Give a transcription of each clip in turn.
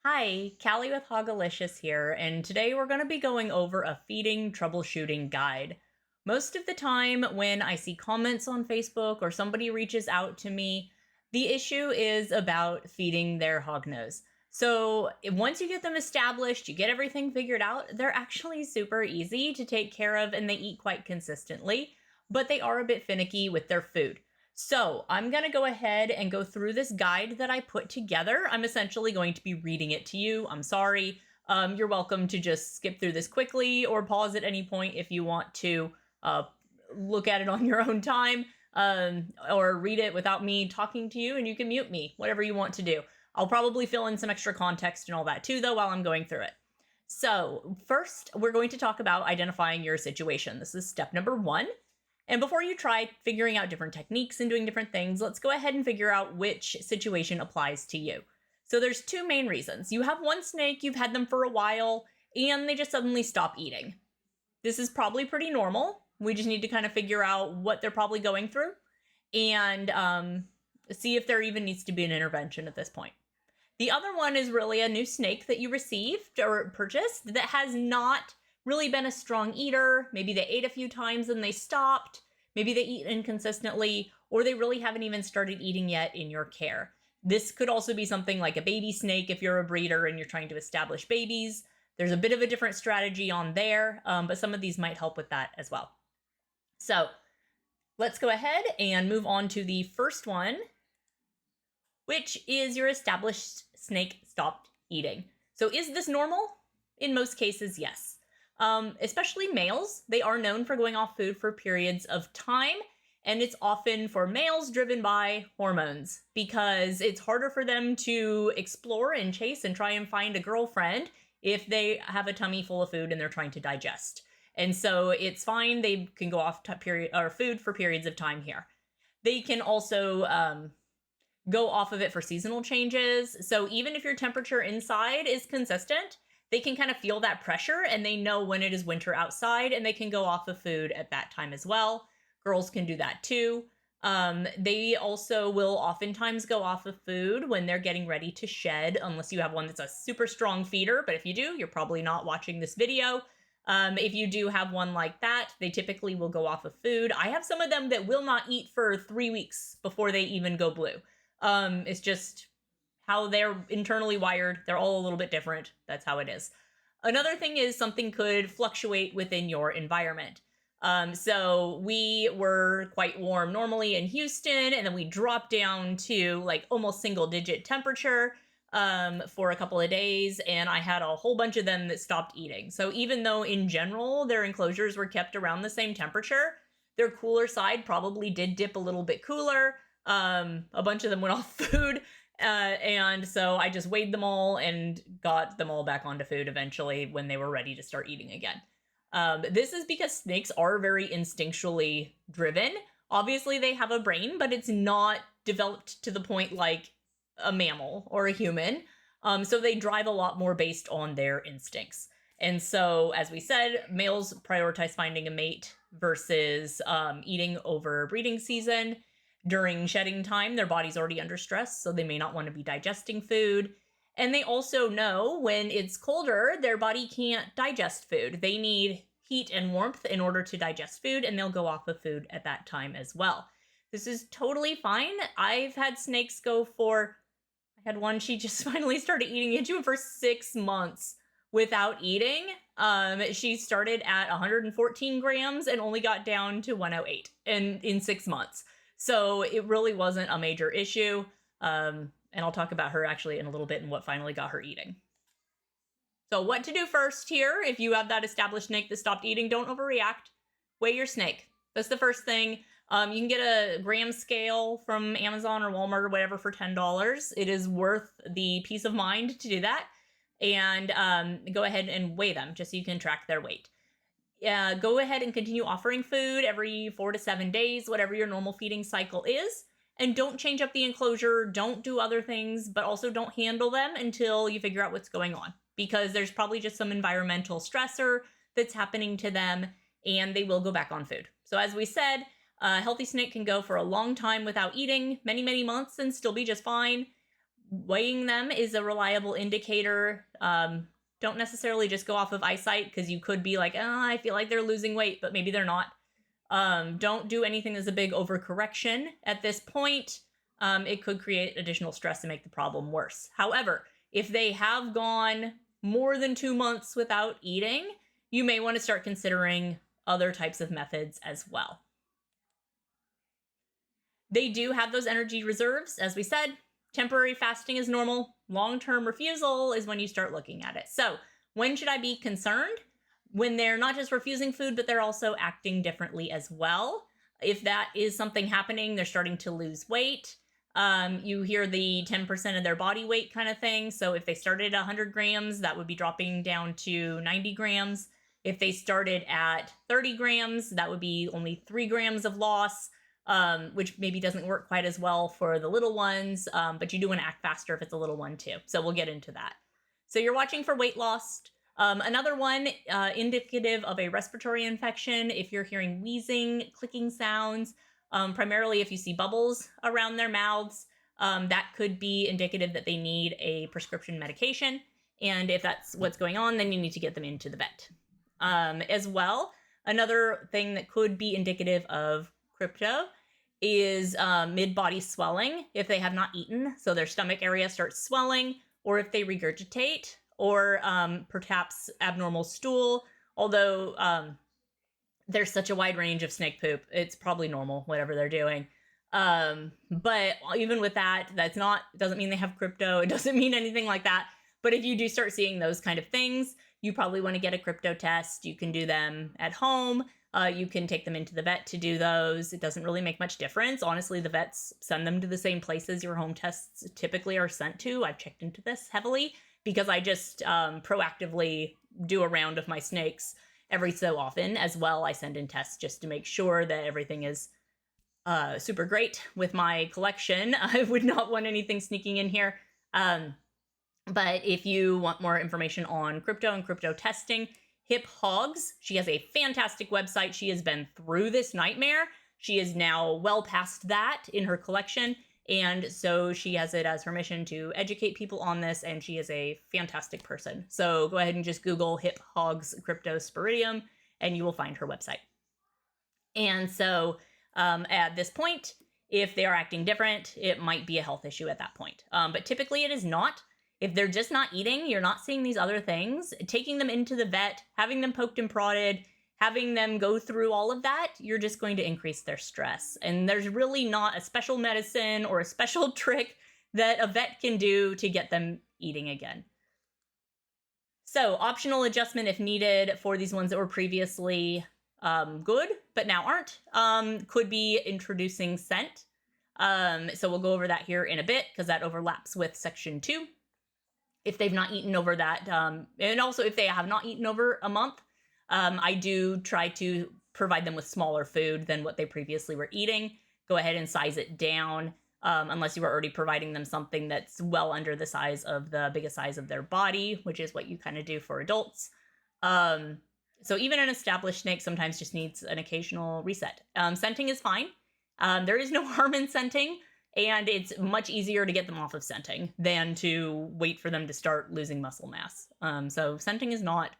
Hi, Callie with Hogalicious here, and today we're going to be going over a feeding troubleshooting guide. Most of the time, when I see comments on Facebook or somebody reaches out to me, the issue is about feeding their hognose. So, once you get them established, you get everything figured out, they're actually super easy to take care of and they eat quite consistently, but they are a bit finicky with their food. So I'm going to go ahead and go through this guide that I put together. I'm essentially going to be reading it to you. I'm sorry. You're welcome to just skip through this quickly or pause at any point if you want to look at it on your own time, or read it without me talking to you, and you can mute me, whatever you want to do. I'll probably fill in some extra context and all that too, though, while I'm going through it. So first, we're going to talk about identifying your situation. This is step number 1. And before you try figuring out different techniques and doing different things, let's go ahead and figure out which situation applies to you. So there's 2 main reasons. You have one snake, you've had them for a while, and they just suddenly stop eating. This is probably pretty normal. We just need to kind of figure out what they're probably going through and see if there even needs to be an intervention at this point. The other one is really a new snake that you received or purchased that has not really been a strong eater. Maybe they ate a few times and they stopped. Maybe they eat inconsistently, or they really haven't even started eating yet in your care. This could also be something like a baby snake if you're a breeder and you're trying to establish babies. There's a bit of a different strategy on there, but some of these might help with that as well. So let's go ahead and move on to the first one, which is your established snake stopped eating. So is this normal? In most cases, yes. Especially males, they are known for going off food for periods of time, and it's often for males driven by hormones because it's harder for them to explore and chase and try and find a girlfriend if they have a tummy full of food and they're trying to digest. And so it's fine, they can go off food for periods of time here. They can also go off of it for seasonal changes. So even if your temperature inside is consistent, they can kind of feel that pressure and they know when it is winter outside and they can go off of food at that time as well. Girls can do that too. They also will oftentimes go off of food when they're getting ready to shed, unless you have one that's a super strong feeder. But if you do, you're probably not watching this video. If you do have one like that, they typically will go off of food. I have some of them that will not eat for 3 weeks before they even go blue. It's just how they're internally wired. They're all a little bit different. That's how it is. Another thing is something could fluctuate within your environment. So we were quite warm normally in Houston, and then we dropped down to like almost single digit temperature for a couple of days, and I had a whole bunch of them that stopped eating. So even though in general their enclosures were kept around the same temperature, their cooler side probably did dip a little bit cooler. A bunch of them went off food. And so I just weighed them all and got them all back onto food eventually when they were ready to start eating again. This is because snakes are very instinctually driven. Obviously, they have a brain, but it's not developed to the point like a mammal or a human. So they drive a lot more based on their instincts. And so, as we said, males prioritize finding a mate versus eating over breeding season. During shedding time, their body's already under stress, so they may not want to be digesting food. And they also know when it's colder, their body can't digest food. They need heat and warmth in order to digest food, and they'll go off of food at that time as well. This is totally fine. I've had snakes I had one, she just finally started eating into it for 6 months without eating. She started at 114 grams and only got down to 108 in 6 months. So it really wasn't a major issue. And I'll talk about her actually in a little bit and what finally got her eating. So what to do first here, if you have that established snake that stopped eating, don't overreact. Weigh your snake. That's the first thing. You can get a gram scale from Amazon or Walmart or whatever for $10. It is worth the peace of mind to do that. And go ahead and weigh them just so you can track their weight. Go ahead and continue offering food every 4 to 7 days, whatever your normal feeding cycle is. And don't change up the enclosure, don't do other things, but also don't handle them until you figure out what's going on. Because there's probably just some environmental stressor that's happening to them, and they will go back on food. So as we said, a healthy snake can go for a long time without eating, many, many months, and still be just fine. weighing them is a reliable indicator. Don't necessarily just go off of eyesight, because you could be like, oh, I feel like they're losing weight, but maybe they're not. Don't do anything that's a big overcorrection at this point. It could create additional stress and make the problem worse. However, if they have gone more than 2 months without eating, you may want to start considering other types of methods as well. They do have those energy reserves, as we said. Temporary fasting is normal. Long-term refusal is when you start looking at it. So when should I be concerned? When they're not just refusing food, but they're also acting differently as well. If that is something happening, they're starting to lose weight. You hear the 10% of their body weight kind of thing. So if they started at 100 grams, that would be dropping down to 90 grams. If they started at 30 grams, that would be only 3 grams of loss. Which maybe doesn't work quite as well for the little ones, but you do want to act faster if it's a little one too. So we'll get into that. So you're watching for weight loss. Another one indicative of a respiratory infection, if you're hearing wheezing, clicking sounds, primarily if you see bubbles around their mouths, that could be indicative that they need a prescription medication. And if that's what's going on, then you need to get them into the vet. As well, another thing that could be indicative of crypto is mid-body swelling if they have not eaten. So their stomach area starts swelling, or if they regurgitate, or perhaps abnormal stool. Although there's such a wide range of snake poop, it's probably normal, whatever they're doing. But even with that, doesn't mean they have crypto. It doesn't mean anything like that. But if you do start seeing those kind of things, you probably want to get a crypto test. You can do them at home. You can take them into the vet to do those. It doesn't really make much difference. Honestly, the vets send them to the same places your home tests typically are sent to. I've checked into this heavily because I just proactively do a round of my snakes every so often as well. I send in tests just to make sure that everything is super great with my collection. I would not want anything sneaking in here. But if you want more information on crypto and crypto testing, Hip Hogs, she has a fantastic website. She has been through this nightmare. She is now well past that in her collection. And so she has it as her mission to educate people on this. And she is a fantastic person. So go ahead and just Google Hip Hogs Crypto Sporidium and you will find her website. And so at this point, if they are acting different, it might be a health issue at that point. But typically it is not. If they're just not eating, you're not seeing these other things, taking them into the vet, having them poked and prodded, having them go through all of that, you're just going to increase their stress. And there's really not a special medicine or a special trick that a vet can do to get them eating again. So optional adjustment if needed for these ones that were previously good, but now aren't, could be introducing scent. So we'll go over that here in a bit because that overlaps with section 2. If they've not eaten over that, and also if they have not eaten over a month, I do try to provide them with smaller food than what they previously were eating. Go ahead and size it down, unless you are already providing them something that's well under the size of the biggest size of their body, which is what you kind of do for adults. So even an established snake sometimes just needs an occasional reset. Scenting is fine. There is no harm in scenting. And it's much easier to get them off of scenting than to wait for them to start losing muscle mass. So scenting is not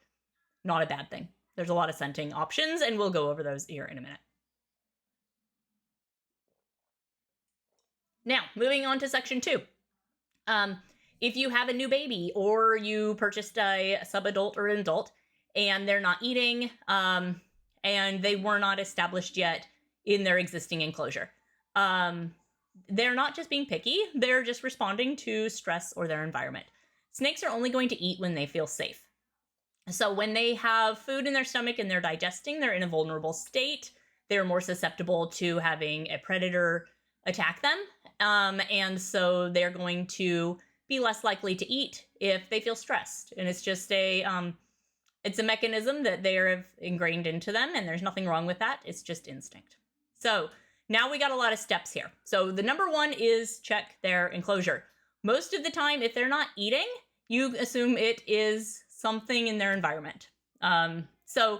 a bad thing. There's a lot of scenting options, and we'll go over those here in a minute. Now, moving on to section 2. If you have a new baby or you purchased a sub-adult or an adult and they're not eating and they were not established yet in their existing enclosure, they're not just being picky, they're just responding to stress or their environment. Snakes are only going to eat when they feel safe. So when they have food in their stomach and they're digesting, they're in a vulnerable state. They're more susceptible to having a predator attack them. And so they're going to be less likely to eat if they feel stressed. And it's just it's a mechanism that they are ingrained into them, and there's nothing wrong with that. It's just instinct. So now we got a lot of steps here. So the number 1 is check their enclosure. Most of the time, if they're not eating, you assume it is something in their environment. So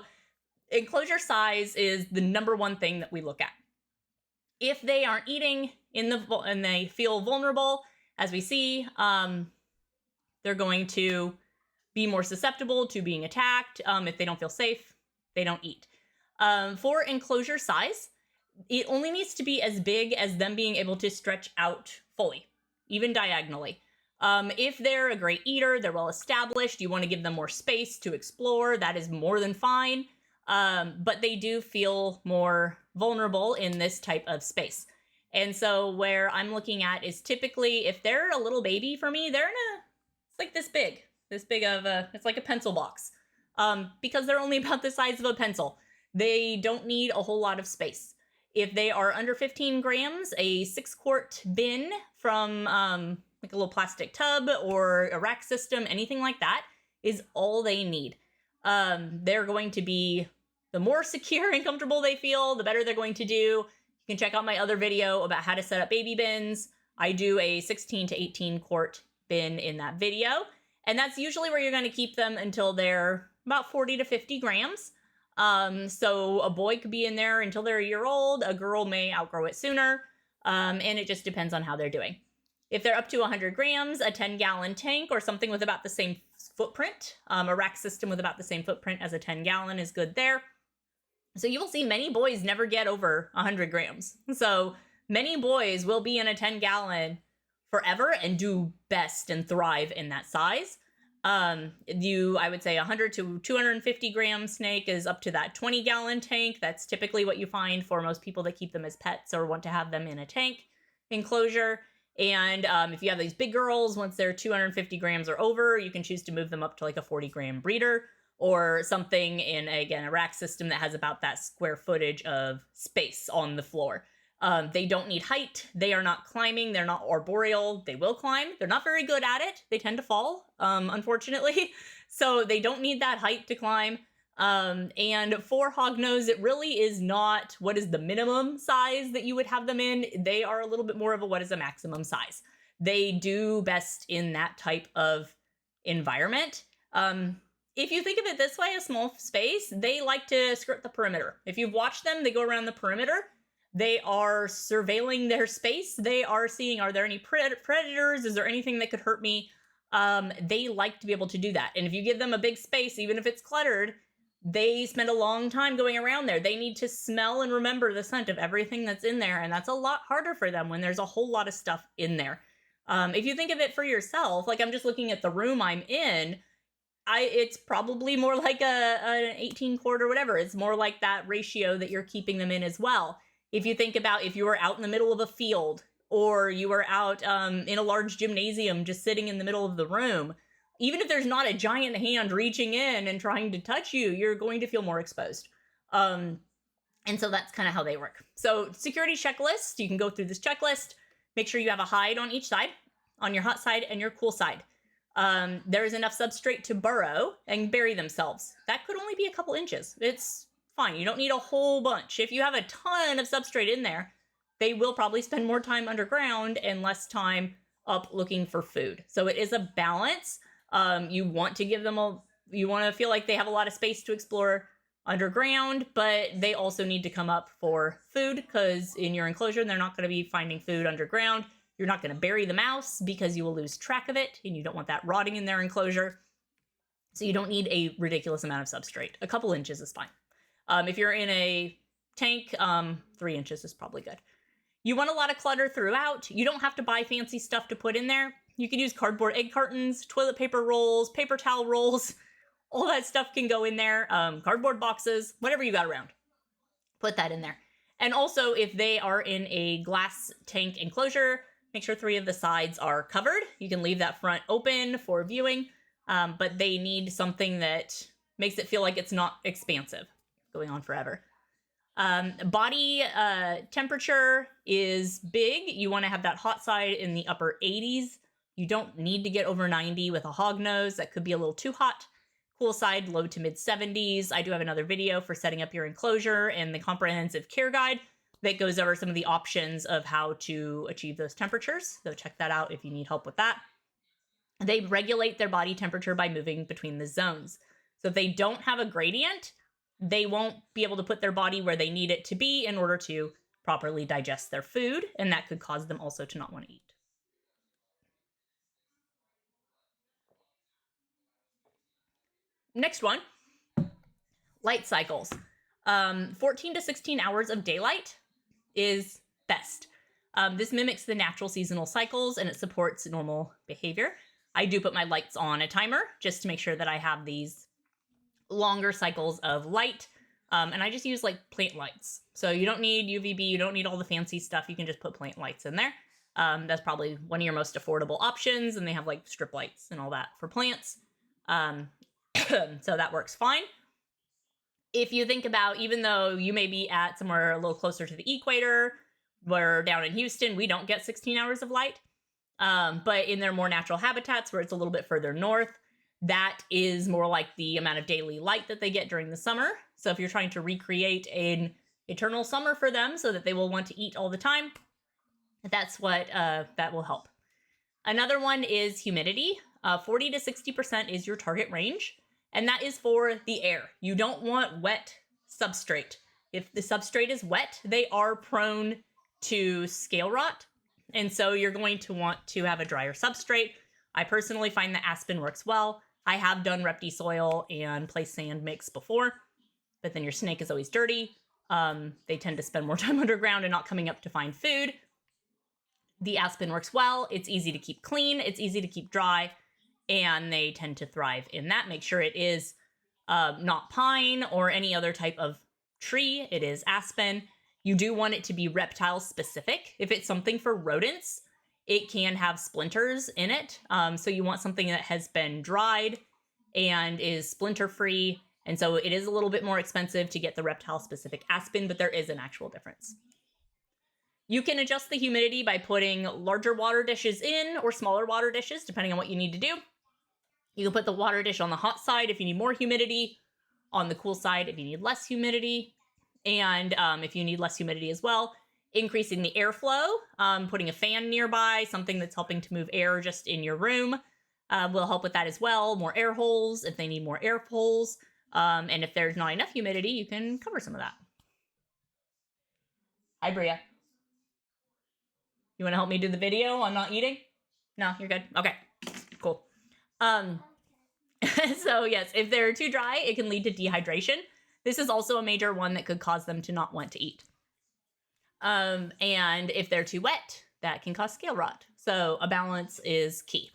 enclosure size is the number 1 thing that we look at. If they aren't eating and they feel vulnerable, as we see, they're going to be more susceptible to being attacked. If they don't feel safe, they don't eat. For enclosure size, it only needs to be as big as them being able to stretch out fully, even diagonally. If they're a great eater, they're well established, you want to give them more space to explore, that is more than fine. But they do feel more vulnerable in this type of space. And so where I'm looking at is typically if they're a little baby for me, they're it's like this big of it's like a pencil box. Because they're only about the size of a pencil. They don't need a whole lot of space. If they are under 15 grams, a 6-quart bin from like a little plastic tub or a rack system, anything like that, is all they need. They're going to be, the more secure and comfortable they feel, the better they're going to do. You can check out my other video about how to set up baby bins. I do a 16 to 18 quart bin in that video. And that's usually where you're going to keep them until they're about 40 to 50 grams. So a boy could be in there until they're a year old. A girl may outgrow it sooner. And it just depends on how they're doing. If they're up to 100 grams, a 10-gallon tank or something with about the same footprint, a rack system with about the same footprint as a 10-gallon is good there. So you will see many boys never get over 100 grams. So many boys will be in a 10-gallon forever and do best and thrive in that size. I would say 100 to 250 gram snake is up to that 20-gallon tank. That's typically what you find for most people that keep them as pets or want to have them in a tank enclosure. And if you have these big girls, once they're 250 grams or over, you can choose to move them up to like a 40-gram breeder or something in, again, a rack system that has about that square footage of space on the floor. They don't need height. They are not climbing. They're not arboreal. They will climb. They're not very good at it. They tend to fall, unfortunately. So they don't need that height to climb. And for Hognose, it really is not what is the minimum size that you would have them in. They are a little bit more of a what is a maximum size. They do best in that type of environment. If you think of it this way, a small space, they like to skirt the perimeter. If you've watched them, they go around the perimeter. They are surveilling their space. They are seeing, are there any predators? Is there anything that could hurt me? They like to be able to do that. And if you give them a big space, even if it's cluttered, they spend a long time going around there. They need to smell and remember the scent of everything that's in there. And that's a lot harder for them when there's a whole lot of stuff in there. If you think of it for yourself, like I'm just looking at the room I'm in, it's probably more like an 18 quart or whatever. It's more like that ratio that you're keeping them in as well. If you think about if you were out in the middle of a field or you were out in a large gymnasium just sitting in the middle of the room, even if there's not a giant hand reaching in and trying to touch you, you're going to feel more exposed. And so that's kind of how they work. So security checklist, you can go through this checklist, make sure you have a hide on each side, on your hot side and your cool side. There is enough substrate to burrow and bury themselves. That could only be a couple inches. It's fine. You don't need a whole bunch. If you have a ton of substrate in there, they will probably spend more time underground and less time up looking for food. So it is a balance. You want to give them you want to feel like they have a lot of space to explore underground, but they also need to come up for food because in your enclosure, they're not going to be finding food underground. You're not going to bury the mouse because you will lose track of it and you don't want that rotting in their enclosure. So you don't need a ridiculous amount of substrate. A couple inches is fine. If you're in a tank, 3 inches is probably good. You want a lot of clutter throughout. You don't have to buy fancy stuff to put in there. You can use cardboard egg cartons, toilet paper rolls, paper towel rolls. All that stuff can go in there. Cardboard boxes, whatever you got around. Put that in there. And also, if they are in a glass tank enclosure, make sure 3 of the sides are covered. You can leave that front open for viewing, but they need something that makes it feel like it's not expansive, going on forever. Body temperature is big. You want to have that hot side in the upper 80s. You don't need to get over 90 with a hognose. That could be a little too hot. Cool side, low to mid 70s. I do have another video for setting up your enclosure and the comprehensive care guide that goes over some of the options of how to achieve those temperatures. So check that out if you need help with that. They regulate their body temperature by moving between the zones. So if they don't have a gradient, they won't be able to put their body where they need it to be in order to properly digest their food, and that could cause them also to not want to eat. Next one, light cycles. 14 to 16 hours of daylight is best. This mimics the natural seasonal cycles and it supports normal behavior. I do put my lights on a timer just to make sure that I have these longer cycles of light. And I just use like plant lights. So you don't need UVB, you don't need all the fancy stuff. You can just put plant lights in there. That's probably one of your most affordable options. And they have like strip lights and all that for plants. So that works fine. If you think about, even though you may be at somewhere a little closer to the equator, where down in Houston, we don't get 16 hours of light. But in their more natural habitats where it's a little bit further north, that is more like the amount of daily light that they get during the summer. So if you're trying to recreate an eternal summer for them so that they will want to eat all the time, that's what that will help. Another one is humidity. 40 to 60% is your target range. And that is for the air. You don't want wet substrate. If the substrate is wet, they are prone to scale rot. And so you're going to want to have a drier substrate. I personally find that aspen works well. I have done Repti soil and place sand mix before, but then your snake is always dirty. They tend to spend more time underground and not coming up to find food. The aspen works well. It's easy to keep clean. It's easy to keep dry. And they tend to thrive in that. Make sure it is not pine or any other type of tree. It is aspen. You do want it to be reptile specific. If it's something for rodents, it can have splinters in it. So you want something that has been dried and is splinter free. And so it is a little bit more expensive to get the reptile specific aspen, but there is an actual difference. You can adjust the humidity by putting larger water dishes in or smaller water dishes, depending on what you need to do. You can put the water dish on the hot side if you need more humidity, on the cool side if you need less humidity, and if you need less humidity as well, increasing the airflow, putting a fan nearby, something that's helping to move air just in your room will help with that as well. More air holes if they need more air holes, and if there's not enough humidity, you can cover some of that. Hi, Bria. You want to help me do the video on not eating? No, you're good. Okay, cool. So yes, if they're too dry, it can lead to dehydration. This is also a major one that could cause them to not want to eat. And if they're too wet, that can cause scale rot. So a balance is key.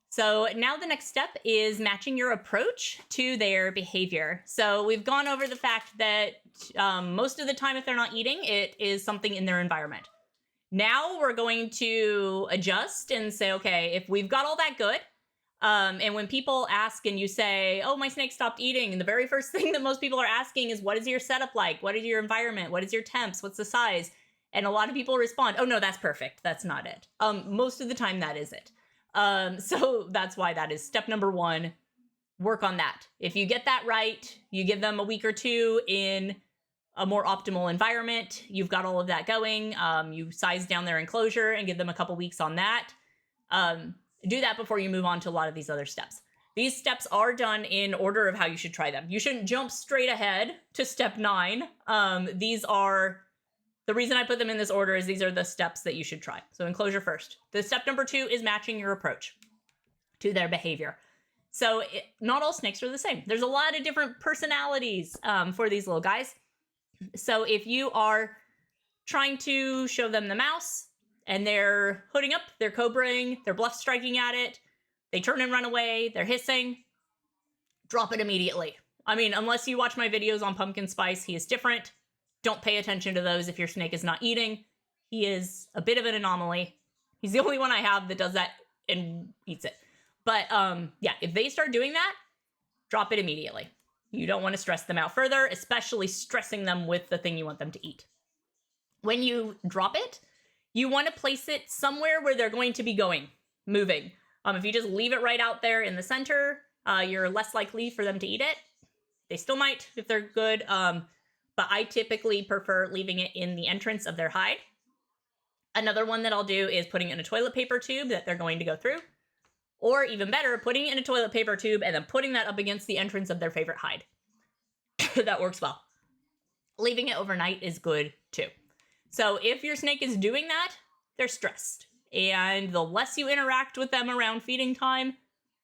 So now the next step is matching your approach to their behavior. So we've gone over the fact that most of the time if they're not eating, it is something in their environment. Now we're going to adjust and say, okay, if we've got all that good, and when people ask and you say, oh, my snake stopped eating, and the very first thing that most people are asking is, what is your setup like? What is your environment? What is your temps? What's the size? And a lot of people respond, oh, no, that's perfect. That's not it. Most of the time that is it. So that's why that is step number one. Work on that. If you get that right, you give them a week or two in a more optimal environment. You've got all of that going. You size down their enclosure and give them a couple weeks on that. Do that before you move on to a lot of these other steps. These steps are done in order of how you should try them. You shouldn't jump straight ahead to step 9. These are, the reason I put them in this order is these are the steps that you should try. So enclosure first. The step number 2 is matching your approach to their behavior. So not all snakes are the same. There's a lot of different personalities for these little guys. So if you are trying to show them the mouse and they're hooding up, they're cobraing, they're bluff striking at it, they turn and run away, they're hissing, drop it immediately. I mean, unless you watch my videos on pumpkin spice, he is different. Don't pay attention to those if your snake is not eating. He is a bit of an anomaly. He's the only one I have that does that and eats it. But yeah, if they start doing that, drop it immediately. You don't want to stress them out further, especially stressing them with the thing you want them to eat. When you drop it, you want to place it somewhere where they're going to be going, moving. If you just leave it right out there in the center, you're less likely for them to eat it. They still might if they're good, but I typically prefer leaving it in the entrance of their hide. Another one that I'll do is putting it in a toilet paper tube that they're going to go through. Or even better, putting it in a toilet paper tube and then putting that up against the entrance of their favorite hide. That works well. Leaving it overnight is good too. So if your snake is doing that, they're stressed. And the less you interact with them around feeding time,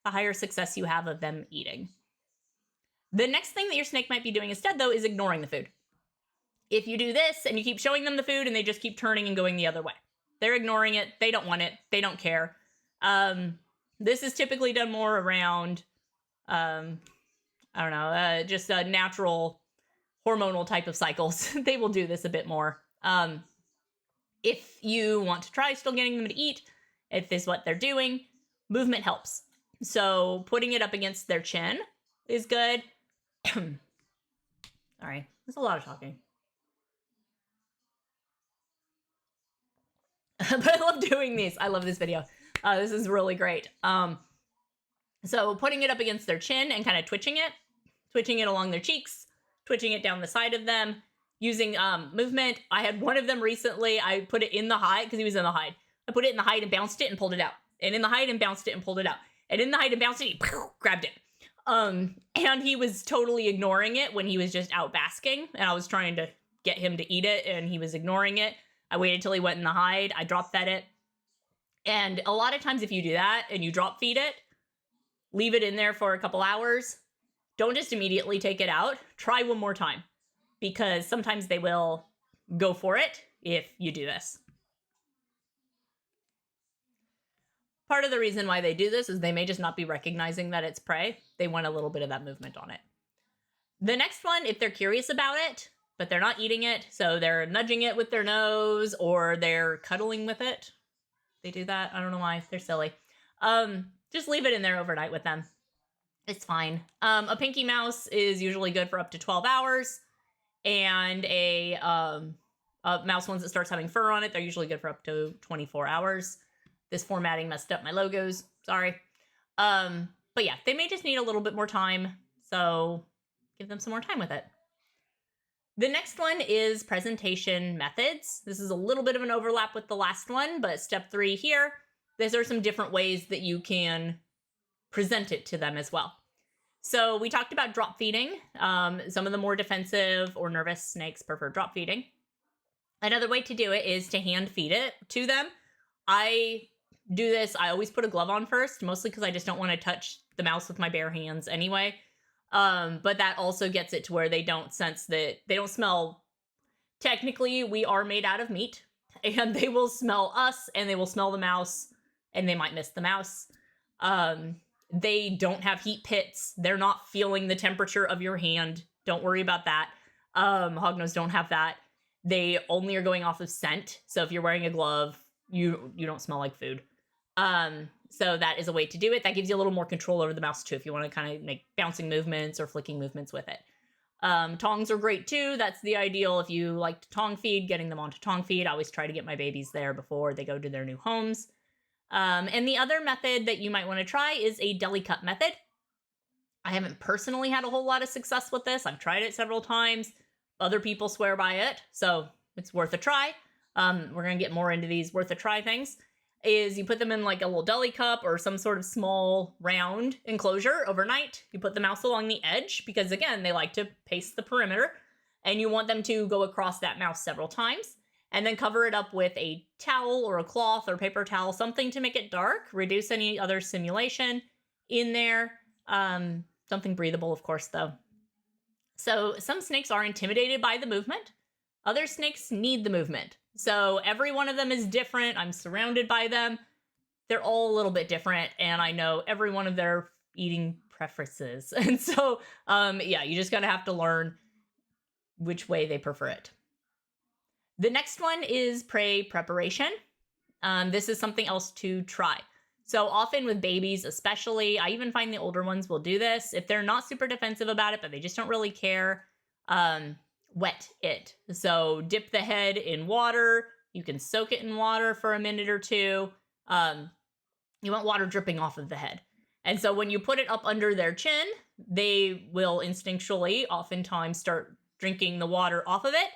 the higher success you have of them eating. The next thing that your snake might be doing instead, though, is ignoring the food. If you do this and you keep showing them the food and they just keep turning and going the other way, they're ignoring it. They don't want it. They don't care. This is typically done more around, I don't know, just a natural hormonal type of cycles. They will do this a bit more. If you want to try still getting them to eat, if this is what they're doing, movement helps. So putting it up against their chin is good. Sorry, there's a lot of talking. But I love doing these. I love this video. This is really great. So putting it up against their chin and kind of twitching it along their cheeks, twitching it down the side of them, using movement. I had one of them recently. I put it in the hide because he was in the hide. I put it in the hide and bounced it and pulled it out. And in the hide and bounced it and pulled it out. And in the hide and bounced it, he grabbed it. And he was totally ignoring it when he was just out basking. And I was trying to get him to eat it and he was ignoring it. I waited till he went in the hide. I drop fed it. And a lot of times if you do that and you drop feed it, leave it in there for a couple hours, don't just immediately take it out. Try one more time because sometimes they will go for it if you do this. Part of the reason why they do this is they may just not be recognizing that it's prey. They want a little bit of that movement on it. The next one, if they're curious about it, but they're not eating it, so they're nudging it with their nose or they're cuddling with it. They do that. I don't know why. They're silly. Just leave it in there overnight with them. It's fine. A pinky mouse is usually good for up to 12 hours. And a mouse ones that starts having fur on it, they're usually good for up to 24 hours. This formatting messed up my logos. Sorry. But yeah, they may just need a little bit more time. So give them some more time with it. The next one is presentation methods. This is a little bit of an overlap with the last one, but step 3 here, these are some different ways that you can present it to them as well. So we talked about drop feeding. Some of the more defensive or nervous snakes prefer drop feeding. Another way to do it is to hand feed it to them. I do this, I always put a glove on first, mostly because I just don't want to touch the mouse with my bare hands anyway. But that also gets it to where they don't sense that they don't smell. Technically, we are made out of meat, and they will smell us, and they will smell the mouse, and they might miss the mouse. They don't have heat pits. They're not feeling the temperature of your hand. Don't worry about that. Hognose don't have that. They only are going off of scent. So if you're wearing a glove, you don't smell like food. So that is a way to do it. That gives you a little more control over the mouse too, if you want to kind of make bouncing movements or flicking movements with it. Tongs are great too. That's the ideal if you like to tong feed, getting them onto tong feed. I always try to get my babies there before they go to their new homes. And the other method that you might want to try is a deli cut method. I haven't personally had a whole lot of success with this. I've tried it several times. Other people swear by it, so it's worth a try. We're going to get more into these worth a try things. Is you put them in like a little deli cup or some sort of small round enclosure overnight. You put the mouse along the edge because, again, they like to pace the perimeter. And you want them to go across that mouse several times. And then cover it up with a towel or a cloth or paper towel, something to make it dark, reduce any other simulation in there. Something breathable, of course, though. So some snakes are intimidated by the movement. Other snakes need the movement. So every one of them is different. I'm surrounded by them. They're all a little bit different, and I know every one of their eating preferences. And so, yeah, you just gotta have to learn which way they prefer it. The next one is prey preparation. This is something else to try. So often with babies especially, I even find the older ones will do this. If they're not super defensive about it, but they just don't really care, wet it. So dip the head in water. You can soak it in water for a minute or two. You want water dripping off of the head. And so when you put it up under their chin, they will instinctually oftentimes start drinking the water off of it.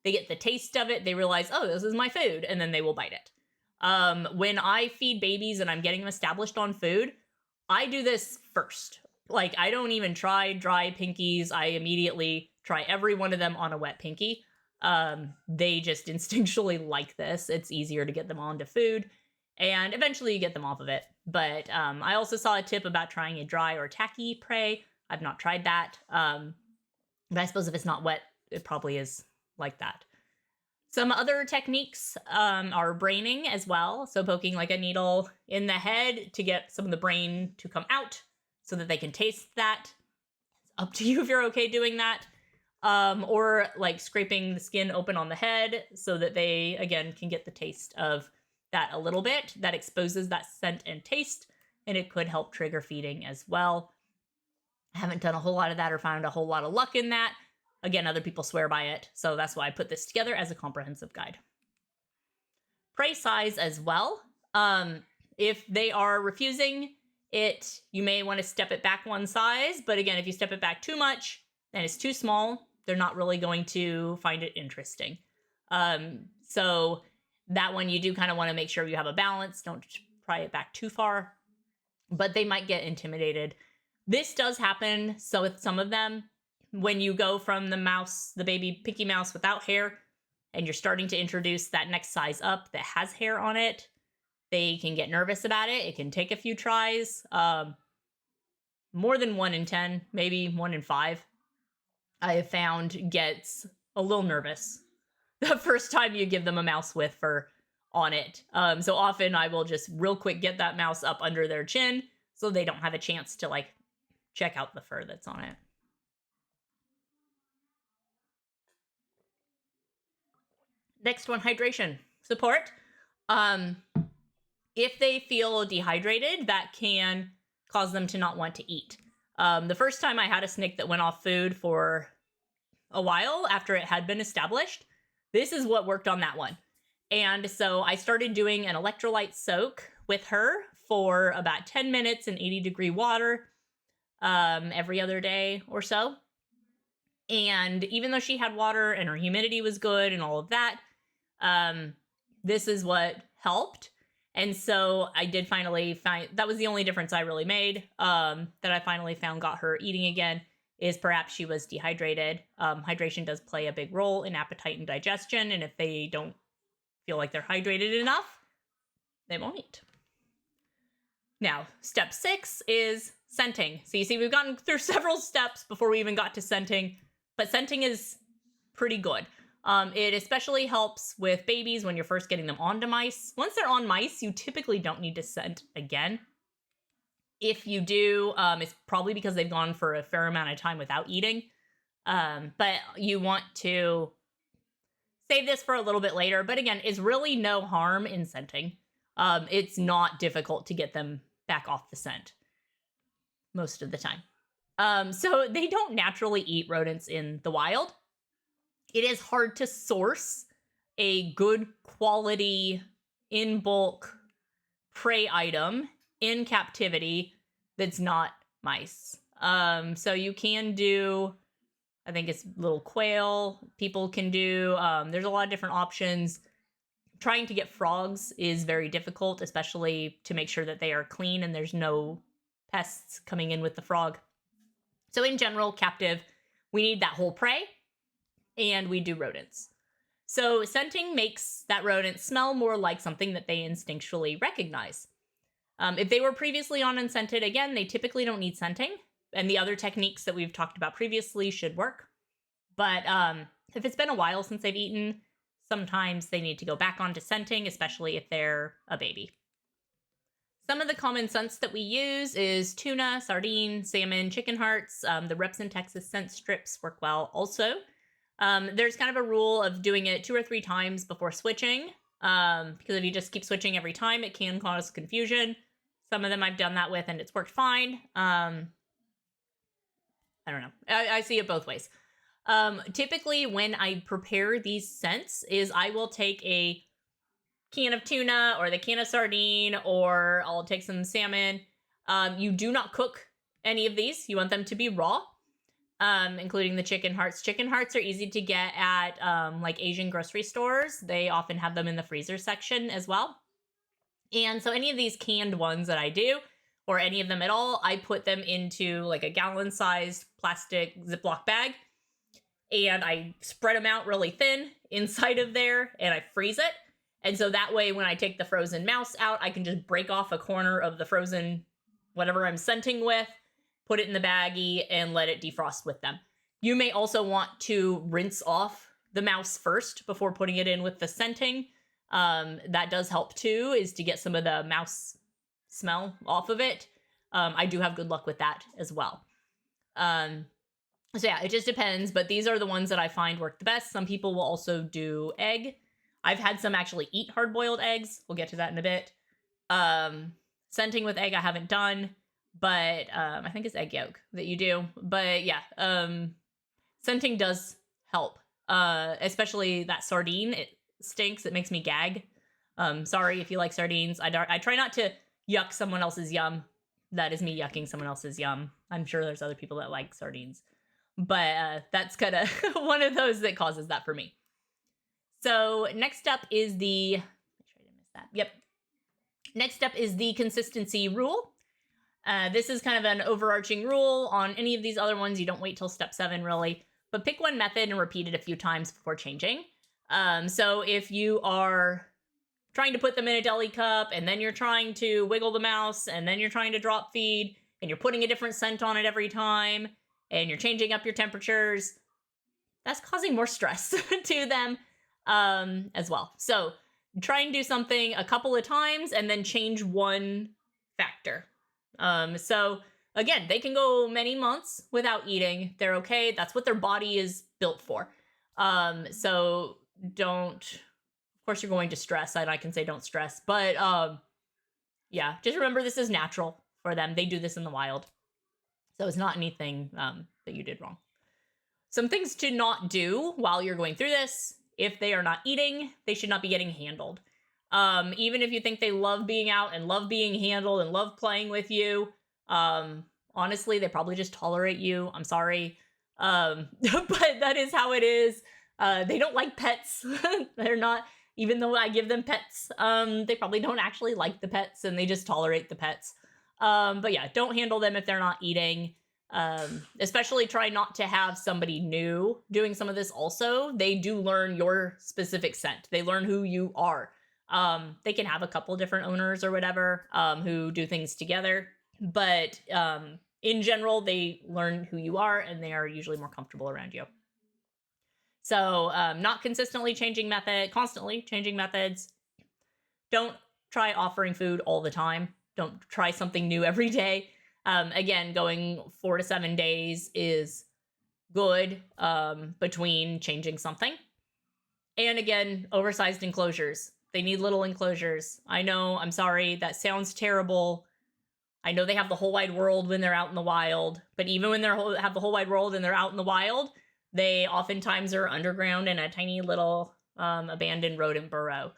They get the taste of it. They realize, oh, this is my food. And then they will bite it. When I feed babies and I'm getting them established on food, I do this first. Like, I don't even try dry pinkies. I immediately try every one of them on a wet pinky. They just instinctually like this. It's easier to get them onto food. and eventually you get them off of it. But I also saw a tip about trying a dry or tacky prey. I've not tried that. But I suppose if it's not wet, it probably is like that. Some other techniques are braining as well. So poking like a needle in the head to get some of the brain to come out so that they can taste that. It's up to you if you're okay doing that. Or like scraping the skin open on the head so that they, again, can get the taste of that a little bit. That exposes that scent and taste, and it could help trigger feeding as well. I haven't done a whole lot of that or found a whole lot of luck in that. Again, other people swear by it, so that's why I put this together as a comprehensive guide. Prey size as well. If they are refusing it, you may want to step it back one size, but again, if you step it back too much, then it's too small, they're not really going to find it interesting. So that one, you do kind of want to make sure you have a balance. Don't pry it back too far, but they might get intimidated. This does happen. So with some of them, when you go from the mouse, the baby pinky mouse without hair, and you're starting to introduce that next size up that has hair on it, they can get nervous about it. It can take a few tries. More than 1 in 10, maybe 1 in 5, I have found gets a little nervous the first time you give them a mouse with fur on it. So often I will just real quick get that mouse up under their chin so they don't have a chance to like check out the fur that's on it. Next one, hydration support. If they feel dehydrated, that can cause them to not want to eat. The first time I had a snake that went off food for a while after it had been established, this is what worked on that one. And so I started doing an electrolyte soak with her for about 10 minutes in 80-degree water every other day or so. And even though she had water and her humidity was good and all of that, this is what helped. And so I did finally find, that was the only difference I really made, that I finally found got her eating again, is perhaps she was dehydrated. Hydration does play a big role in appetite and digestion, and if they don't feel like they're hydrated enough, they won't eat. Now, step 6 is scenting. So you see, we've gotten through several steps before we even got to scenting, but scenting is pretty good. It especially helps with babies when you're first getting them onto mice. Once they're on mice, you typically don't need to scent again. If you do, it's probably because they've gone for a fair amount of time without eating. But you want to save this for a little bit later. But again, it's really no harm in scenting. It's not difficult to get them back off the scent most of the time. So they don't naturally eat rodents in the wild. It is hard to source a good quality in bulk prey item in captivity that's not mice. So you can do, I think it's little quail people can do. There's a lot of different options. Trying to get frogs is very difficult, especially to make sure that they are clean and there's no pests coming in with the frog. So in general, captive, we need that whole prey, and we do rodents. So scenting makes that rodent smell more like something that they instinctually recognize. If they were previously on unscented, again, they typically don't need scenting, and the other techniques that we've talked about previously should work. But if it's been a while since they've eaten, sometimes they need to go back onto scenting, especially if they're a baby. Some of the common scents that we use is tuna, sardine, salmon, chicken hearts. The Reps in Texas scent strips work well also. There's kind of a rule of doing it 2 or 3 times before switching, because if you just keep switching every time, it can cause confusion. Some of them I've done that with, and it's worked fine. I don't know. I see it both ways. Typically, when I prepare these scents, is I will take a can of tuna or the can of sardine, or I'll take some salmon. You do not cook any of these. You want them to be raw. Including the chicken hearts. Chicken hearts are easy to get at like Asian grocery stores. They often have them in the freezer section as well. And so any of these canned ones that I do, or any of them at all, I put them into like a gallon-sized plastic Ziploc bag, and I spread them out really thin inside of there, and I freeze it. And so that way, when I take the frozen mouse out, I can just break off a corner of the frozen whatever I'm scenting with, put it in the baggie, and let it defrost with them. You may also want to rinse off the mouse first before putting it in with the scenting. That does help too, is to get some of the mouse smell off of it. I do have good luck with that as well. So yeah, it just depends, but these are the ones that I find work the best. Some people will also do egg. I've had some actually eat hard-boiled eggs. We'll get to that in a bit. Scenting with egg I haven't done, but I think it's egg yolk that you do. But yeah, scenting does help, especially that sardine. It stinks. It makes me gag. Sorry if you like sardines. I try not to yuck someone else's yum. That is me yucking someone else's yum. I'm sure there's other people that like sardines. But that's kind of one of those that causes that for me. So next up is the, make sure I didn't miss that. Yep. Next up is the consistency rule. This is kind of an overarching rule. On any of these other ones, you don't wait till step 7 really, but pick one method and repeat it a few times before changing. So if you are trying to put them in a deli cup, and then you're trying to wiggle the mouse, and then you're trying to drop feed, and you're putting a different scent on it every time, and you're changing up your temperatures, that's causing more stress to them as well. So try and do something a couple of times, and then change one factor. So again, they can go many months without eating. They're okay. That's what their body is built for. So don't, of course you're going to stress, and I can say don't stress, but yeah, just remember this is natural for them. They do this in the wild. So it's not anything that you did wrong. Some things to not do while you're going through this. If they are not eating, they should not be getting handled. Even if you think they love being out and love being handled and love playing with you, honestly, they probably just tolerate you. I'm sorry. But that is how it is. They don't like pets. They're not, even though I give them pets, they probably don't actually like the pets, and they just tolerate the pets. But yeah, don't handle them if they're not eating. Especially try not to have somebody new doing some of this also. They do learn your specific scent. They learn who you are. They can have a couple different owners or whatever, who do things together. But in general, they learn who you are, and they are usually more comfortable around you. So not constantly changing methods. Don't try offering food all the time. Don't try something new every day. Again, going 4 to 7 days is good between changing something. And again, oversized enclosures. They need little enclosures. I know, I'm sorry, that sounds terrible. I know they have the whole wide world when they're out in the wild, but even when they have the whole wide world and they're out in the wild, they oftentimes are underground in a tiny little abandoned rodent burrow.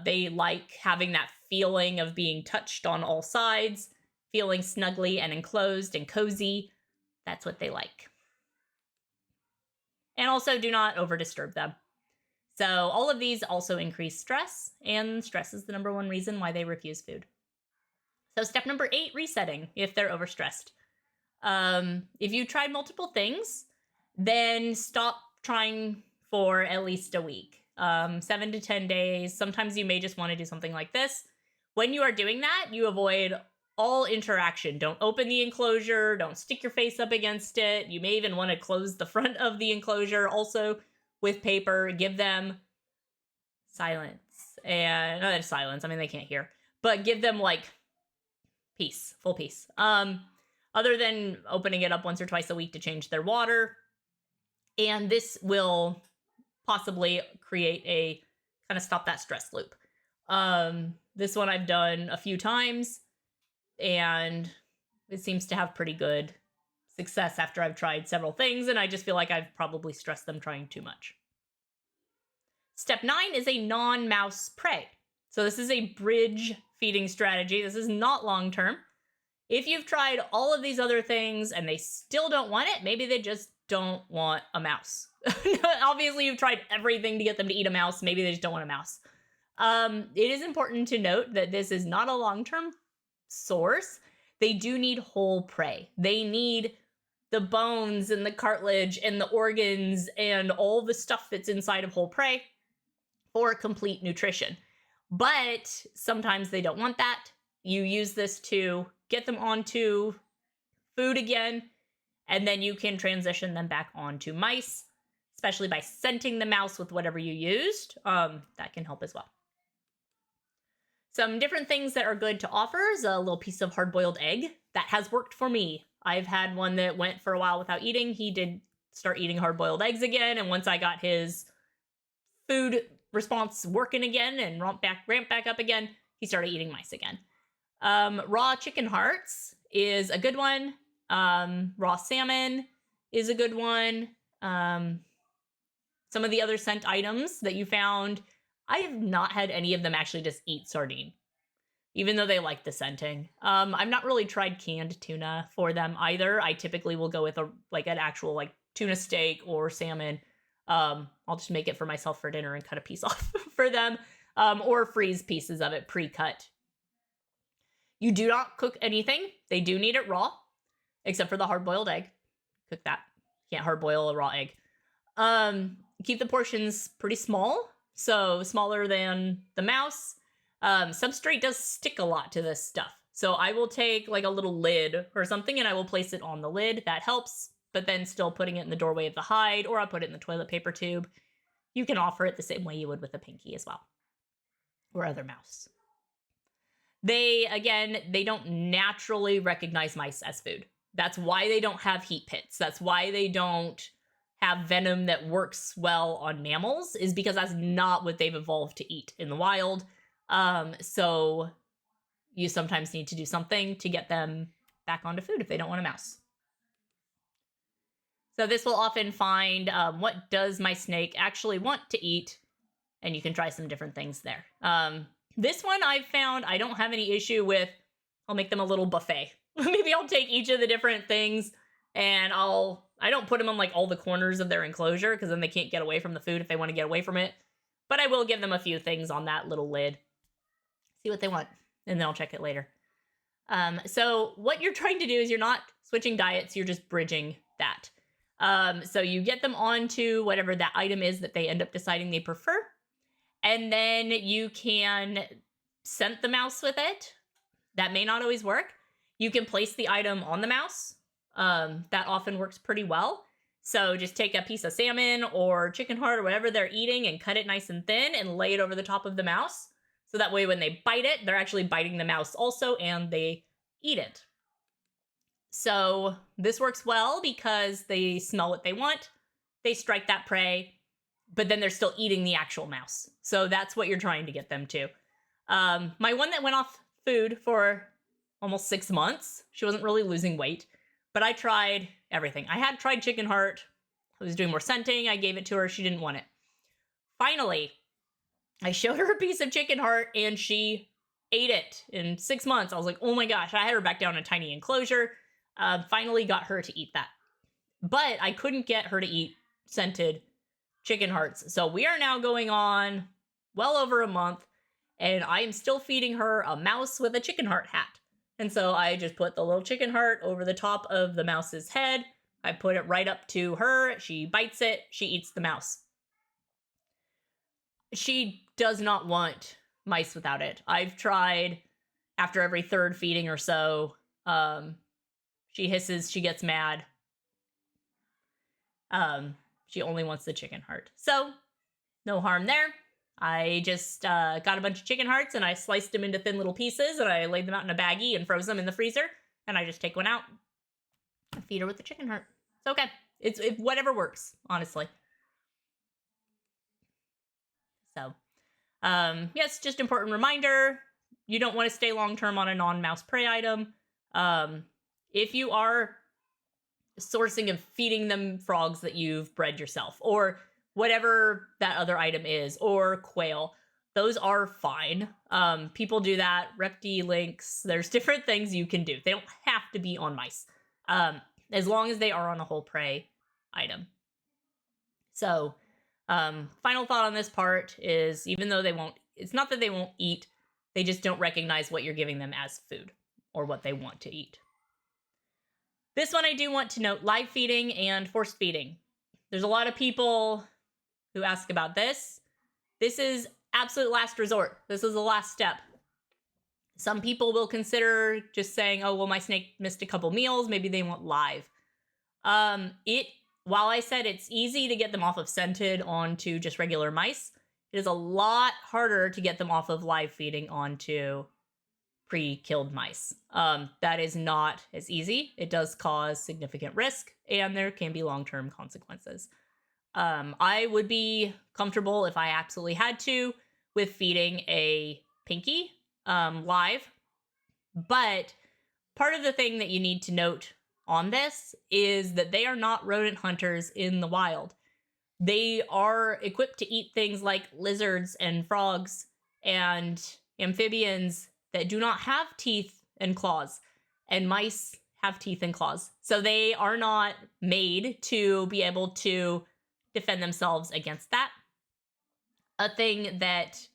They like having that feeling of being touched on all sides, feeling snugly and enclosed and cozy. That's what they like. And also do not over disturb them. So all of these also increase stress, and stress is the number one reason why they refuse food. So step number 8, resetting if they're overstressed. If you tried multiple things, then stop trying for at least a week. 7 to 10 days. Sometimes you may just want to do something like this. When you are doing that, you avoid all interaction. Don't open the enclosure. Don't stick your face up against it. You may even want to close the front of the enclosure also with paper. Give them silence. And not silence. I mean, they can't hear. But give them like peace. Full peace. Other than opening it up once or twice a week to change their water. And this will possibly create a kind of stop that stress loop. This one I've done a few times, and it seems to have pretty good success after I've tried several things, and I just feel like I've probably stressed them trying too much. Step 9 is a non-mouse prey. So this is a bridge feeding strategy. This is not long-term. If you've tried all of these other things and they still don't want it, maybe they just don't want a mouse. Obviously, you've tried everything to get them to eat a mouse. Maybe they just don't want a mouse. It is important to note that this is not a long-term source. They do need whole prey. They need the bones and the cartilage and the organs and all the stuff that's inside of whole prey for complete nutrition. But sometimes they don't want that. You use this to get them onto food again, and then you can transition them back onto mice, especially by scenting the mouse with whatever you used. That can help as well. Some different things that are good to offer is a little piece of hard-boiled egg. That has worked for me. I've had one that went for a while without eating. He did start eating hard-boiled eggs again, and once I got his food response working again and ramped back up again, he started eating mice again. Raw chicken hearts is a good one. Raw salmon is a good one. Some of the other scent items that you found, I have not had any of them actually just eat sardine, even though they like the scenting. I've not really tried canned tuna for them either. I typically will go with an actual tuna steak or salmon. I'll just make it for myself for dinner and cut a piece off for them, or freeze pieces of it pre-cut. You do not cook anything. They do need it raw, except for the hard-boiled egg. Cook that. Can't hard-boil a raw egg. Keep the portions pretty small, so smaller than the mouse. Substrate does stick a lot to this stuff. So I will take a little lid or something and I will place it on the lid. That helps, but then still putting it in the doorway of the hide, or I'll put it in the toilet paper tube. You can offer it the same way you would with a pinky as well, or other mouse. They don't naturally recognize mice as food. That's why they don't have heat pits. That's why they don't have venom that works well on mammals, is because that's not what they've evolved to eat in the wild. So you sometimes need to do something to get them back onto food if they don't want a mouse. So this will often find what does my snake actually want to eat, and you can try some different things there. This one I've found I don't have any issue with. I'll make them a little buffet. Maybe I'll take each of the different things and I don't put them on all the corners of their enclosure, because then they can't get away from the food if they want to get away from it. But I will give them a few things on that little lid. See what they want, and then I'll check it later. So what you're trying to do is you're not switching diets, you're just bridging that. So you get them onto whatever that item is that they end up deciding they prefer. And then you can scent the mouse with it. That may not always work. You can place the item on the mouse. That often works pretty well. So just take a piece of salmon or chicken heart or whatever they're eating and cut it nice and thin and lay it over the top of the mouse. So that way when they bite it, they're actually biting the mouse also, and they eat it. So this works well because they smell what they want, they strike that prey, but then they're still eating the actual mouse. So that's what you're trying to get them to. My one that went off food for almost 6 months, she wasn't really losing weight, but I tried everything. I had tried chicken heart. I was doing more scenting. I gave it to her. She didn't want it. Finally, I showed her a piece of chicken heart and she ate it in 6 months. I was like, oh my gosh, I had her back down in a tiny enclosure. Finally got her to eat that. But I couldn't get her to eat scented chicken hearts. So we are now going on well over a month, and I am still feeding her a mouse with a chicken heart hat. And so I just put the little chicken heart over the top of the mouse's head. I put it right up to her. She bites it. She eats the mouse. She does not want mice without it. I've tried after every third feeding or so. She hisses. She gets mad. She only wants the chicken heart. So no harm there. I just got a bunch of chicken hearts and I sliced them into thin little pieces and I laid them out in a baggie and froze them in the freezer. And I just take one out and feed her with the chicken heart. It's okay. It's whatever works, honestly. So, yes, just important reminder. You don't want to stay long-term on a non-mouse prey item. If you are sourcing and feeding them frogs that you've bred yourself, or whatever that other item is, or quail, those are fine. People do that. Repti lynx. There's different things you can do. They don't have to be on mice, as long as they are on a whole prey item. So, final thought on this part is, even though it's not that they won't eat, they just don't recognize what you're giving them as food or what they want to eat. This one I do want to note: live feeding and force feeding. There's a lot of people who ask about this. This is absolute last resort. This is the last step. Some people will consider just saying, oh, well, my snake missed a couple meals. Maybe they want live. While I said it's easy to get them off of scented onto just regular mice, it is a lot harder to get them off of live feeding onto pre-killed mice. That is not as easy. It does cause significant risk, and there can be long-term consequences. I would be comfortable if I absolutely had to with feeding a pinky live, but part of the thing that you need to note on this is that they are not rodent hunters in the wild. They are equipped to eat things like lizards and frogs and amphibians that do not have teeth and claws, and mice have teeth and claws. So they are not made to be able to defend themselves against that. A thing that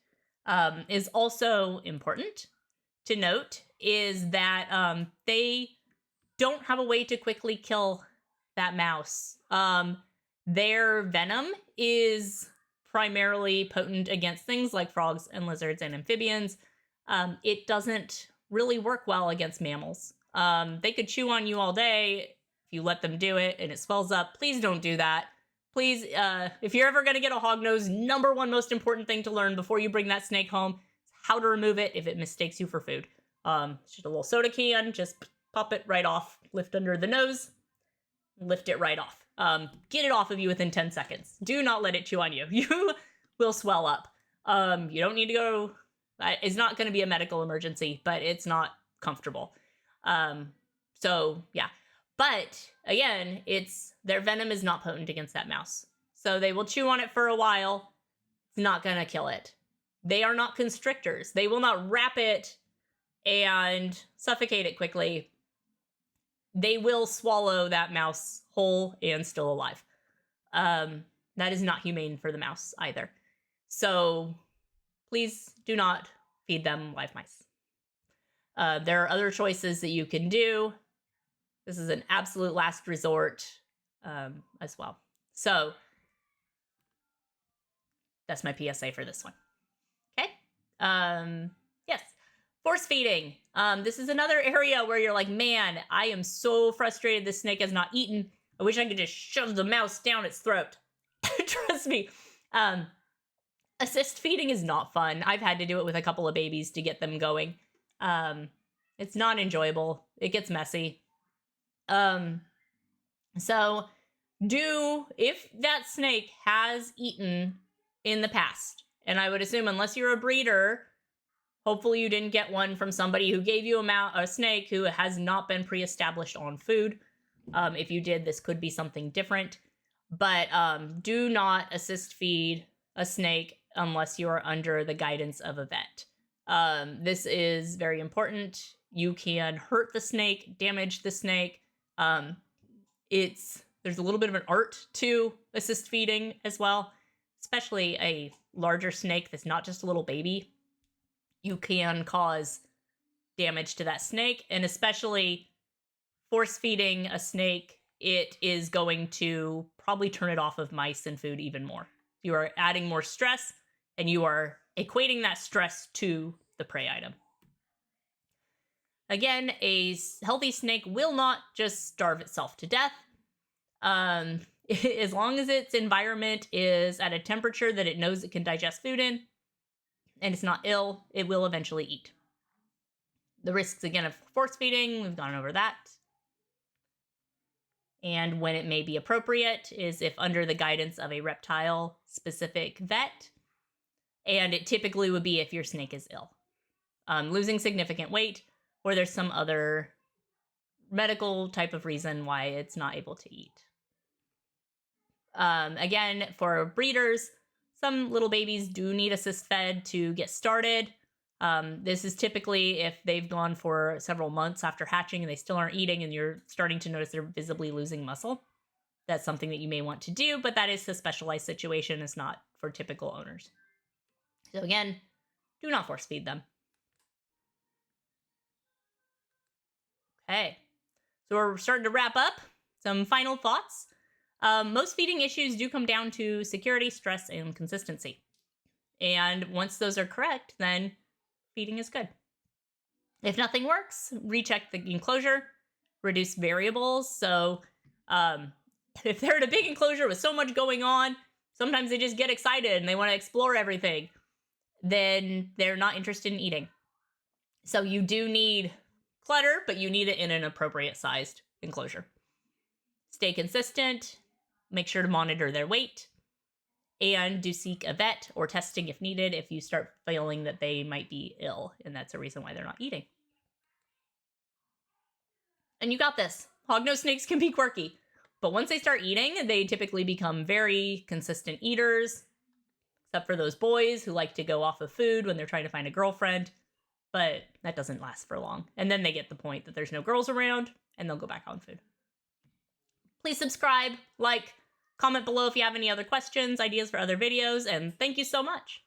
is also important to note is that they don't have a way to quickly kill that mouse. Their venom is primarily potent against things like frogs and lizards and amphibians. It doesn't really work well against mammals. They could chew on you all day if you let them do it and it swells up. Please don't do that. Please, if you're ever going to get a hognose, number one most important thing to learn before you bring that snake home is how to remove it if it mistakes you for food. Just a little soda can, just pop it right off, lift under the nose, lift it right off. Get it off of you within 10 seconds. Do not let it chew on you. You will swell up. You don't need to go. It's not going to be a medical emergency, but it's not comfortable. So yeah. But again, their venom is not potent against that mouse. So they will chew on it for a while. It's not going to kill it. They are not constrictors. They will not wrap it and suffocate it quickly. They will swallow that mouse whole and still alive. That is not humane for the mouse either. So please do not feed them live mice. There are other choices that you can do. This is an absolute last resort as well. So that's my PSA for this one. Okay. Yes. Force feeding. This is another area where you're like, man, I am so frustrated this snake has not eaten. I wish I could just shove the mouse down its throat. Trust me. Assist feeding is not fun. I've had to do it with a couple of babies to get them going. It's not enjoyable. It gets messy. So if that snake has eaten in the past, and I would assume unless you're a breeder, hopefully you didn't get one from somebody who gave you a snake who has not been pre-established on food. If you did, this could be something different. But do not assist feed a snake unless you are under the guidance of a vet. This is very important. You can hurt the snake, damage the snake. There's a little bit of an art to assist feeding as well, especially a larger snake that's not just a little baby. You can cause damage to that snake, and especially force feeding a snake, it is going to probably turn it off of mice and food even more. You are adding more stress, and you are equating that stress to the prey item. Again, a healthy snake will not just starve itself to death. As long as its environment is at a temperature that it knows it can digest food in, and it's not ill, it will eventually eat. The risks, again, of force feeding, we've gone over that. And when it may be appropriate is if under the guidance of a reptile-specific vet, and it typically would be if your snake is ill. Losing significant weight, or there's some other medical type of reason why it's not able to eat. Again, for breeders, some little babies do need assist fed to get started. This is typically if they've gone for several months after hatching and they still aren't eating and you're starting to notice they're visibly losing muscle. That's something that you may want to do, but that is a specialized situation. It's not for typical owners. So again, do not force feed them. Okay, so we're starting to wrap up. Some final thoughts. Most feeding issues do come down to security, stress, and consistency. And once those are correct, then feeding is good. If nothing works, recheck the enclosure, reduce variables. So if they're in a big enclosure with so much going on, sometimes they just get excited and they want to explore everything. Then they're not interested in eating. So you do need clutter, but you need it in an appropriate sized enclosure. Stay consistent, make sure to monitor their weight, and do seek a vet or testing if needed if you start feeling that they might be ill, and that's a reason why they're not eating. And you got this. Hognose snakes can be quirky, but once they start eating, they typically become very consistent eaters, except for those boys who like to go off of food when they're trying to find a girlfriend, but that doesn't last for long. And then they get the point that there's no girls around, and they'll go back on food. Please subscribe, like, comment below if you have any other questions, ideas for other videos, and thank you so much.